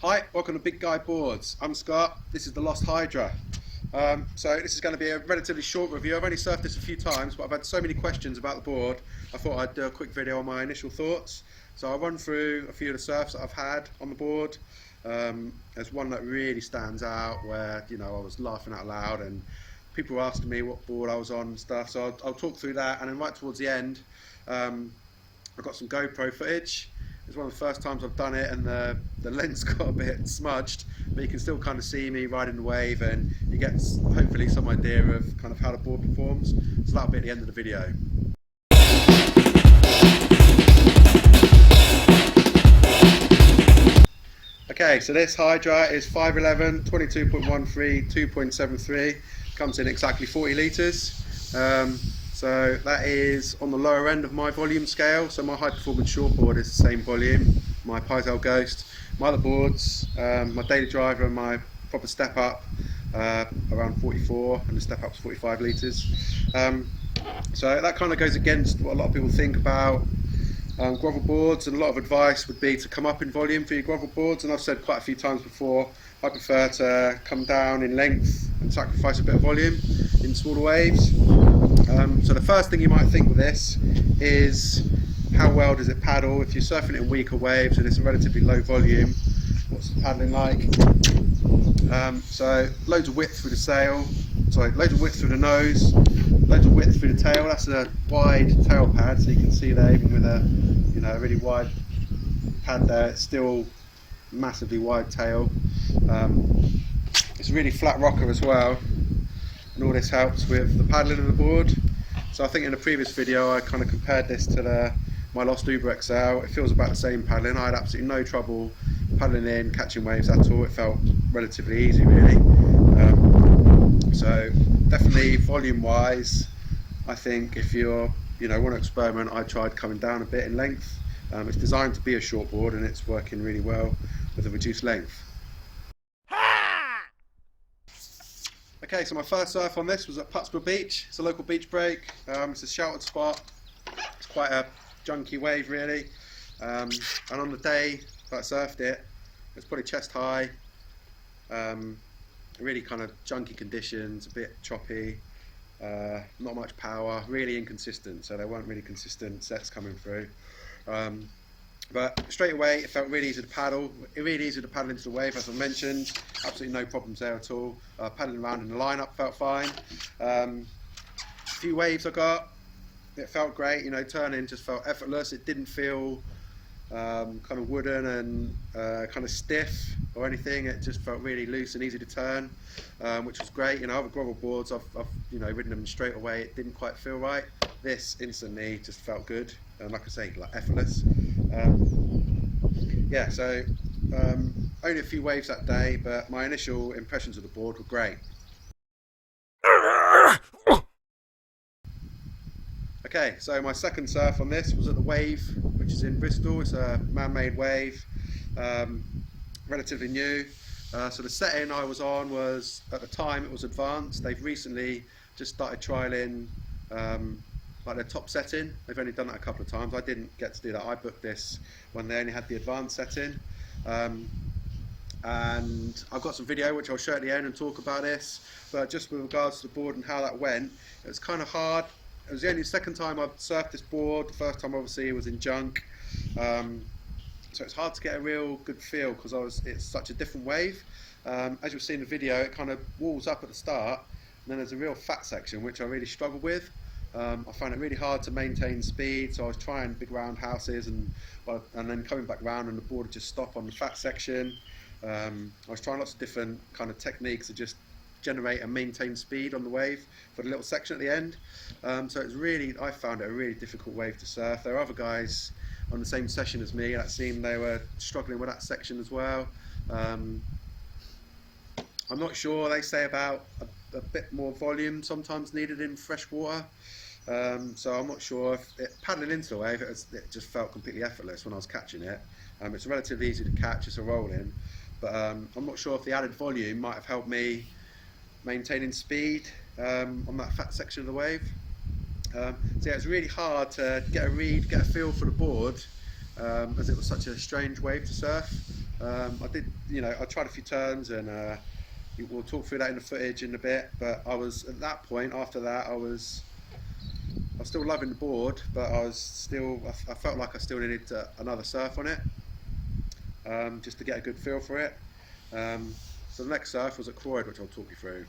Hi, welcome to Big Guy Boards. I'm Scott, this is the Lost Hydra. So this is going to be a relatively short review. I've only surfed this a few times, but I've had so many questions about the board, I thought I'd do a quick video on my initial thoughts. So I'll run through a few of the surfs that I've had on the board. There's one that really stands out where I was laughing out loud and people were asking me what board I was on and stuff, so I'll talk through that, and then right towards the end I've got some GoPro footage. It's one of the first times I've done it, and the lens got a bit smudged, but you can still kind of see me riding the wave, and you get hopefully some idea of kind of how the board performs. So that'll be at the end of the video. Okay, so this Hydra is 5'11", 22.13, 2.73, comes in exactly 40 litres. So that is on the lower end of my volume scale. So my high performance shortboard is the same volume, my Pythel Ghost. My other boards, my daily driver and my proper step up, around 44, and the step up's 45 litres. So that kind of goes against what a lot of people think about gravel boards, and a lot of advice would be to come up in volume for your gravel boards, and I've said quite a few times before, I prefer to come down in length and sacrifice a bit of volume in smaller waves. So the first thing you might think with this is, how well does it paddle? If you're surfing it in weaker waves and it's a relatively low volume, what's the paddling like? So loads of width through the sail, loads of width through the nose, loads of width through the tail. That's a wide tail pad, so you can see there, even with a really wide pad there, it's still massively wide tail. It's a really flat rocker as well, and all this helps with the paddling of the board. So I think in the previous video I kind of compared this to my Lost Hydra XL. It feels about the same paddling. I had absolutely no trouble paddling in, catching waves at all. It felt relatively easy, really. So definitely volume wise, I think if you're want to experiment, I tried coming down a bit in length. It's designed to be a short board, and it's working really well with a reduced length. Okay, so my first surf on this was at Bristol Beach. It's a local beach break. It's a sheltered spot. It's quite a junky wave, really. And on the day that I surfed it, it's probably chest high. Really kind of junky conditions, a bit choppy, not much power, really inconsistent. So there weren't really consistent sets coming through. But straight away, it felt really easy to paddle. Really easy to paddle into the wave, as I mentioned. Absolutely no problems there at all. Paddling around in the lineup felt fine. A few waves I got, it felt great. Turning just felt effortless. It didn't feel kind of wooden and kind of stiff or anything. It just felt really loose and easy to turn, which was great. Other gravel boards, I've ridden them straight away. It didn't quite feel right. This instantly just felt good, and like I say, like effortless. Yeah, so only a few waves that day, but my initial impressions of the board were great. Okay, so my second surf on this was at the Wave, which is in Bristol. It's a man-made wave, relatively new. So the setting I was on was, at the time, it was advanced. They've recently just started trialling like their top setting. They've only done that a couple of times. I didn't get to do that. I booked this when they only had the advanced setting. And I've got some video which I'll show at the end and talk about this, but just with regards to the board and how that went, it was kind of hard. It was the only second time I've surfed this board. The first time obviously it was in junk, so it's hard to get a real good feel because it's such a different wave. As you'll see in the video, it kind of walls up at the start, and then there's a real fat section which I really struggled with. I found it really hard to maintain speed, so I was trying big roundhouses and then coming back round, and the board would just stop on the fat section. I was trying lots of different kind of techniques to just generate and maintain speed on the wave for the little section at the end. So I found it a really difficult wave to surf. There are other guys on the same session as me that seemed they were struggling with that section as well. I'm not sure. They say about a bit more volume sometimes needed in fresh water. So I'm not sure if paddling into the wave, it just felt completely effortless when I was catching it. It's relatively easy to catch, it's a roll-in, but I'm not sure if the added volume might have helped me maintaining speed on that fat section of the wave. So yeah, it's really hard to get a feel for the board, as it was such a strange wave to surf. I did, I tried a few turns, and we'll talk through that in the footage in a bit. But I was at that point. After that, I was still loving the board, but I felt like I still needed another surf on it, just to get a good feel for it. So the next surf was at Croyd, which I'll talk you through.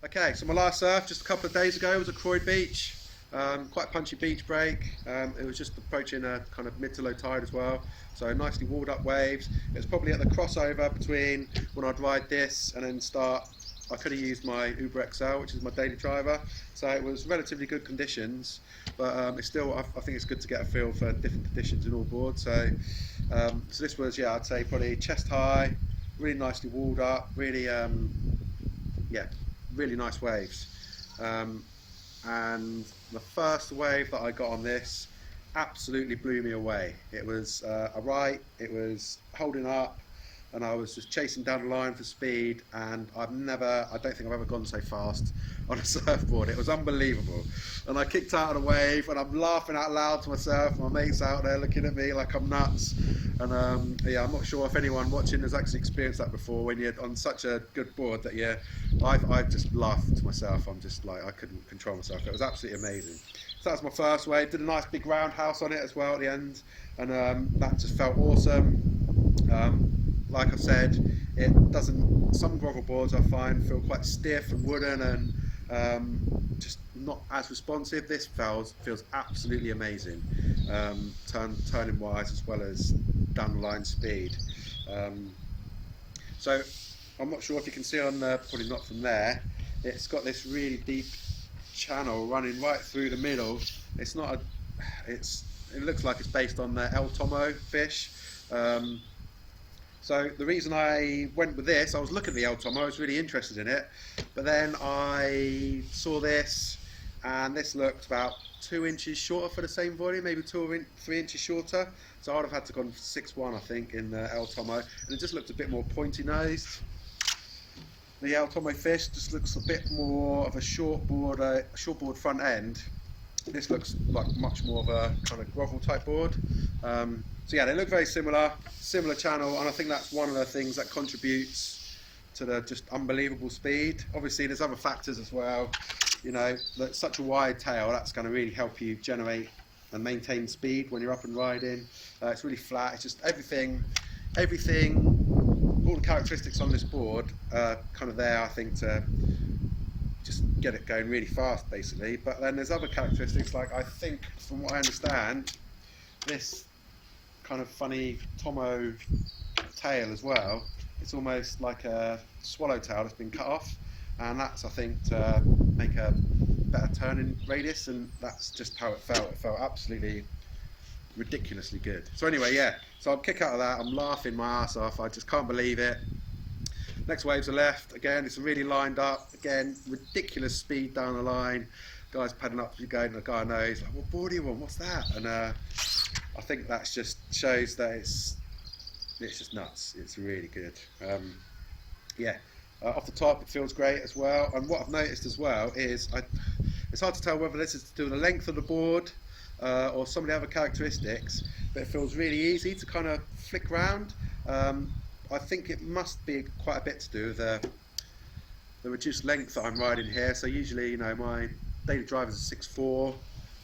Okay, so my last surf just a couple of days ago was at Croyd Beach. Quite a punchy beach break. It was just approaching a kind of mid to low tide as well, so nicely walled up waves. It was probably at the crossover between when I'd ride this and then start. I could have used my Uber XL, which is my daily driver, so it was relatively good conditions, but it's still, I think it's good to get a feel for different conditions in all boards. So this was, yeah, I'd say probably chest high, really nicely walled up, really really nice waves. And the first wave that I got on this absolutely blew me away. It was a right, it was holding up, and I was just chasing down the line for speed, and I don't think I've ever gone so fast on a surfboard. It was unbelievable. And I kicked out of the wave, and I'm laughing out loud to myself. My mate's out there looking at me like I'm nuts. And yeah, I'm not sure if anyone watching has actually experienced that before, when you're on such a good board that I just laughed to myself. I'm just like, I couldn't control myself. It was absolutely amazing. So that was my first wave. Did a nice big roundhouse on it as well at the end, and that just felt awesome. Like I said, some gravel boards I find feel quite stiff and wooden and just not as responsive. This feels absolutely amazing, turning wise as well as down the line speed. So I'm not sure if you can see on the, probably not from there, it's got this really deep channel running right through the middle. It looks like it's based on the El Tomo fish. So the reason I went with this, I was looking at the El Tomo, I was really interested in it, but then I saw this, and this looked about 2 inches shorter for the same volume, maybe 2 or 3 inches shorter. So I'd have had to go 6'1", I think, in the El Tomo, and it just looked a bit more pointy nosed. The El Tomo fish just looks a bit more of a shortboard front end. This looks like much more of a kind of grovel type board. So yeah, they look very similar channel, and I think that's one of the things that contributes to the just unbelievable speed. Obviously there's other factors as well, that such a wide tail, that's going to really help you generate and maintain speed when you're up and riding. It's really flat, it's just everything, all the characteristics on this board are kind of there, I think, to just get it going really fast basically. But then there's other characteristics, like I think from what I understand, this kind of funny Tomo tail as well, it's almost like a swallowtail that's been cut off, and that's, I think, to make a better turning radius, and that's just how it felt. It felt absolutely ridiculously good. So anyway, yeah, so I'll kick out of that, I'm laughing my ass off, I just can't believe it. Next waves are left, again it's really lined up, again ridiculous speed down the line, guys paddling up, going, the guy knows, like, what board do you want, what's that? And I think that just shows that it's just nuts, it's really good. Yeah, off the top it feels great as well, and what I've noticed as well is, it's hard to tell whether this is to do with the length of the board or some of the other characteristics, but it feels really easy to kind of flick round. I think it must be quite a bit to do with the reduced length that I'm riding here. So usually, my daily driver's a 6'4",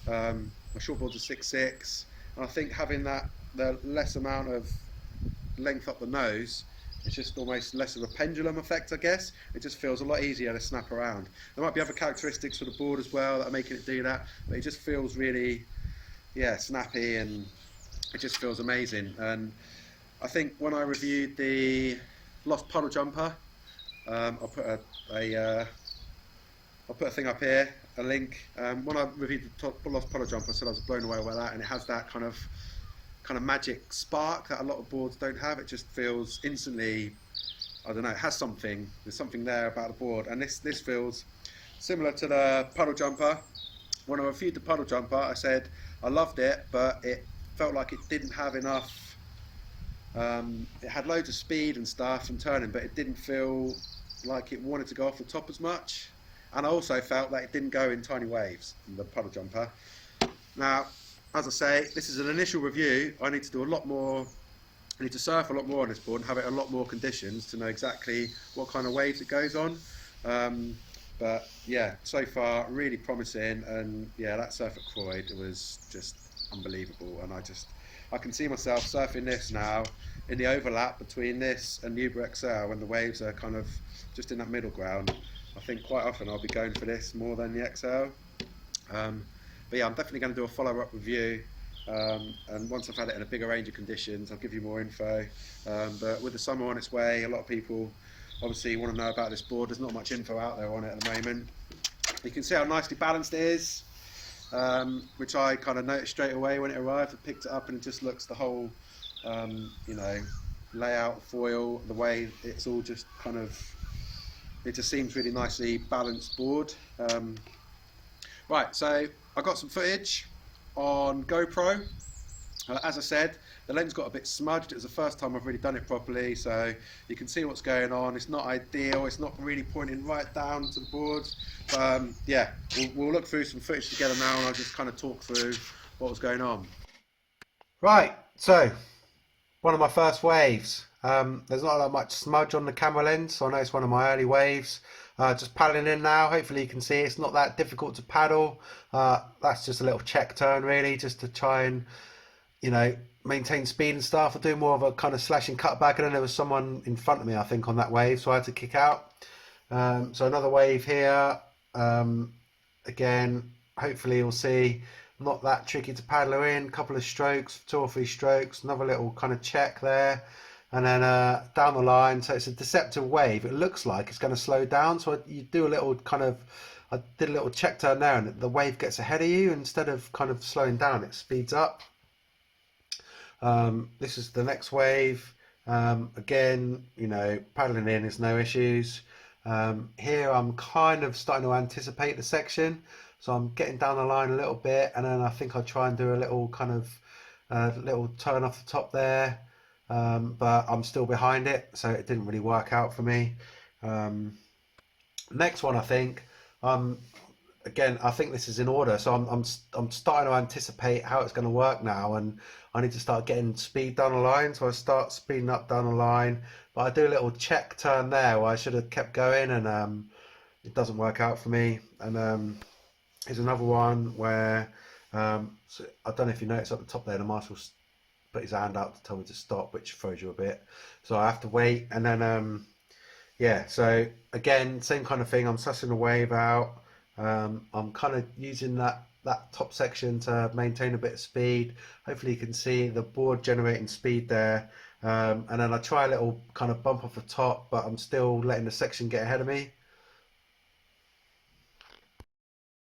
my shortboard's a 6'6", and I think having the less amount of length up the nose, it's just almost less of a pendulum effect, I guess. It just feels a lot easier to snap around. There might be other characteristics for the board as well that are making it do that, but it just feels really, snappy, and it just feels amazing. And I think when I reviewed the Lost Puddle Jumper, I'll put a thing up here, a link. When I reviewed the Lost Puddle Jumper, I said I was blown away by that, and it has that kind of magic spark that a lot of boards don't have. It just feels instantly, I don't know, it has something. There's something there about the board, and this feels similar to the Puddle Jumper. When I reviewed the Puddle Jumper, I said I loved it, but it felt like it didn't have enough. It had loads of speed and stuff and turning, but it didn't feel like it wanted to go off the top as much. And I also felt that it didn't go in tiny waves in the Puddle Jumper. Now, as I say, this is an initial review. I need to do a lot more. I need to surf a lot more on this board and have it a lot more conditions to know exactly what kind of waves it goes on. But yeah, so far really promising, and yeah, that surf at Croyd was just unbelievable, and I can see myself surfing this now in the overlap between this and Uber XL when the waves are kind of just in that middle ground. I think quite often I'll be going for this more than the XL. But yeah, I'm definitely going to do a follow-up review, and once I've had it in a bigger range of conditions, I'll give you more info. But with the summer on its way, a lot of people obviously want to know about this board. There's not much info out there on it at the moment. You can see how nicely balanced it is, which I kind of noticed straight away when it arrived. I picked it up and it just looks the whole, you know, layout, foil, the way it's all just kind of, it just seems really nicely balanced board. Right, so I got some footage on GoPro. As I said, the lens got a bit smudged. It was the first time I've really done it properly, so you can see what's going on. It's not ideal, it's not really pointing right down to the board. But yeah, we'll look through some footage together now, and I'll just kind of talk through what was going on. Right, so one of my first waves. There's not that much smudge on the camera lens, so I know it's one of my early waves. Just paddling in now. Hopefully you can see it's not that difficult to paddle. That's just a little check turn really, just to try and, you know, maintain speed and stuff. I do more of a kind of slash and cut back, and then there was someone in front of me I think on that wave, so I had to kick out. So another wave here. Again, hopefully you'll see not that tricky to paddle in. Couple of strokes, 2 or 3 strokes, another little kind of check there, and then down the line. So it's a deceptive wave. It looks like it's going to slow down, so you do a little kind of, I did a little check turn there, and the wave gets ahead of you. Instead of kind of slowing down, it speeds up. This is the next wave. Again, you know, paddling in is no issues. Here I'm kind of starting to anticipate the section, so I'm getting down the line a little bit, and then I think I'll try and do a little kind of little turn off the top there, but I'm still behind it, so it didn't really work out for me. Next one, I think, again, I think this is in order, so I'm starting to anticipate how it's going to work now, and I need to start getting speed down the line, so I start speeding up down the line, but I do a little check turn there where I should have kept going, and it doesn't work out for me. And here's another one where, so I don't know if you notice at the top there, the marshal's put his hand out to tell me to stop, which throws you a bit, so I have to wait, and then yeah, so again, same kind of thing, I'm sussing the wave out. I'm kind of using that top section to maintain a bit of speed. Hopefully you can see the board generating speed there, and then I try a little kind of bump off the top, but I'm still letting the section get ahead of me.